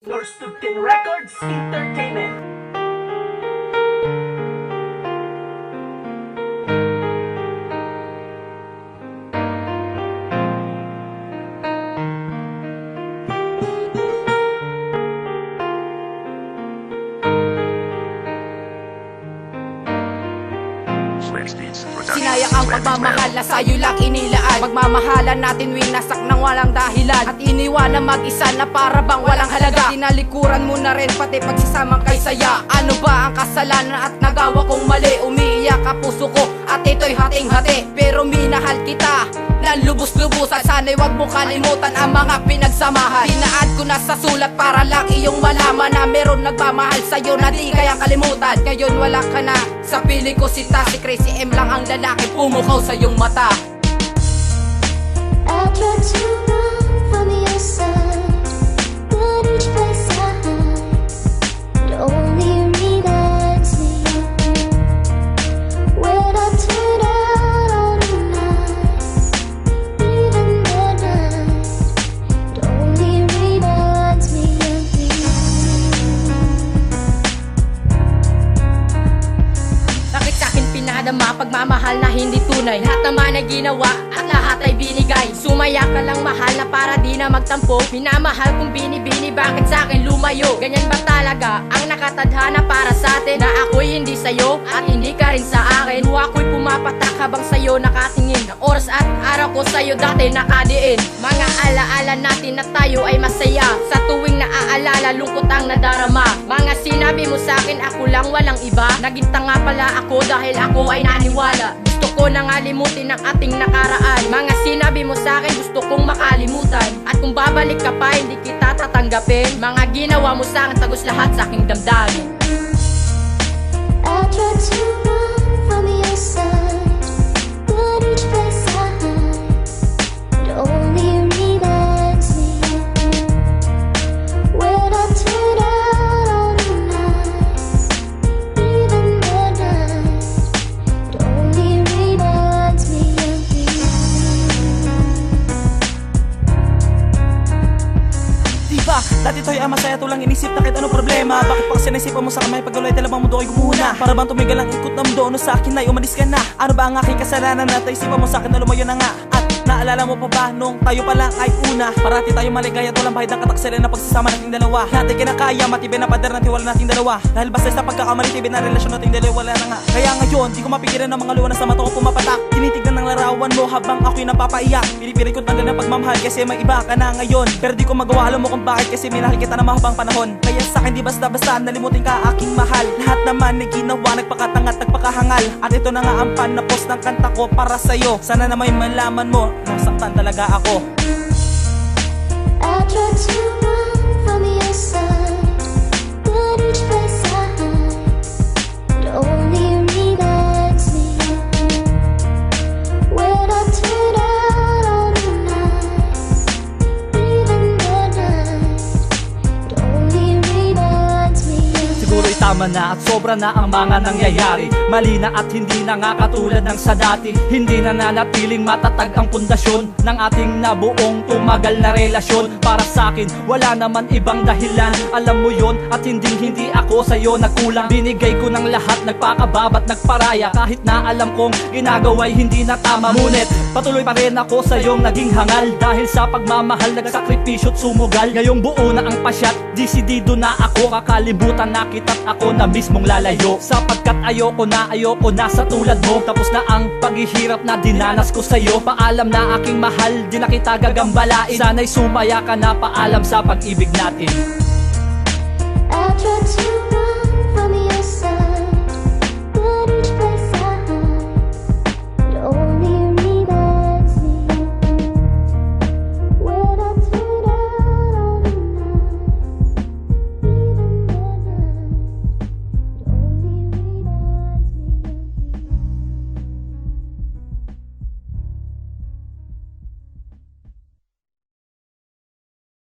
Norstupkin Records Entertainment. Sinayang ang pagmamahal na sa'yo lang inilaan. Magmamahalan natin winasak ng walang dahilan, at iniwan na mag-isa na para bang walang halaga. Tinalikuran mo na rin pati pagsasamang kay saya. Ano ba ang kasalanan at nagawa kong mali? Umiiyak ang puso ko at ito'y hating-hati, pero minahal kita ng lubos-lubusan. Sana'y wag mo kalimutan ang mga pinagsamahan. Tinaad ko na sa sulat para lang iyong malaman na meron nagmamahal sa'yo na di kaya kalimutan. Ngayon wala ka na sa piling ko, si Crazy M lang ang lalaki pumukaw sa iyong mata. I tried to run from your side, but each place I hide, it only reminds me of you. When I turn out all the nights, even the night, it only reminds me of you. Bakit sa'kin pinadama pagmamahal na hindi tunay? Lahat naman ay ginawa at lahat ay binigay. Sumaya ka lang mahal na para di na magtampo. Minamahal kong binibini, bakit sa'kin lumayo? Ganyan ba talaga ang nakatadhana para sa'tin? Na ako'y hindi sa'yo at hindi ka rin sa akin. Kung ako'y pumapatak habang sa'yo nakatingin, ng oras at araw ko sa'yo dati nakadiin. Mga alaala natin na tayo ay masaya, sa tuwing naaalala lungkot ang nadarama. Mga sinabi mo sa'kin ako lang walang iba. Naging tanga pala ako dahil ako ay naniwala. Gusto ko nang alimutin ang ating nakaraan. Mga sinabi mo sa'kin gusto kong makalimutan, at kung babalik ka pa hindi kita tatanggapin. Mga ginawa mo sa'kin tagos lahat sa aking damdamin. I tried to run from your side, but each place I hide, it only reminds me of you. When I turn out all the nights, even the night, it only reminds me of you. Diba, dati to'y masaya to lang inisip na kahit anong problema. Bakit pa kasi naisipan mo sa kamay pag galoy talabang mundo ay gumuhuna? Para bang tumigal ang ikot ng mundo, ano sa akin ay umalis ka na? Ano ba ang aking kasalanan na isipan mo sa akin na lumayo na nga? At naalala mo pa ba nung tayo pa lang ay una? Parati tayo maligaya, walang bahid ng kataksalan na pagsasama nating dalawa. Natin kinakaya, matibay na pader ng tiwala nating dalawa. Dahil basta sa pagkakamali, tibay na relasyon nating dalawa, wala na nga. Kaya ngayon, di ko mapigilan ng mga luwa na sa mata ko pumapatak. Tinitignan ng larawan mo habang ako'y napapaiyak. Pinipilit ko tanggal ng pagmamahal kasi may iba ka na ngayon. Pero di ko magawa, alam mo kung bakit, kasi minahal kita na mahabang panahon. Kaya sa akin di basta-basta nalimutin ka aking mahal. Lahat naman ay ginawa, nagpakatangat, nagpakahangal. At ito na nga ang panapos ng kanta ko para sa'yo. Sana na may malaman mo, nasaktan talaga ako. I tried to run from your side, but each place I hide, it only reminds me of you. When I turn out all the nights, even the night, it only reminds me of you. Siguro'y tama na at sobra na ang mga nangyayari. Mali na at hindi na nga katulad ng sa dati. Hindi na nanatiling matatag ang pundasyon ng ating nabuong tumagal na relasyon. Para sa'kin, wala naman ibang dahilan. Alam mo yon at hindi ako sa'yo nagkulang. Binigay ko ng lahat, nagpakababat, nagparaya. Kahit na alam kong ginagawa'y hindi na tama. Ngunit patuloy pa rin ako sa'yong naging hangal. Dahil sa pagmamahal, nagsakripisyo't sumugal. Ngayong buo na ang pasyat, desidido na ako. Kakalimutan na kita't ako na mismong lalayo. Sapagkat ayoko na sa tulad mo. Tapos na ang paghihirap na dinanas ko sa'yo. Paalam na aking mahal, di na kita gagambalain. Sana'y sumaya ka na, paalam sa pag-ibig natin. I tried to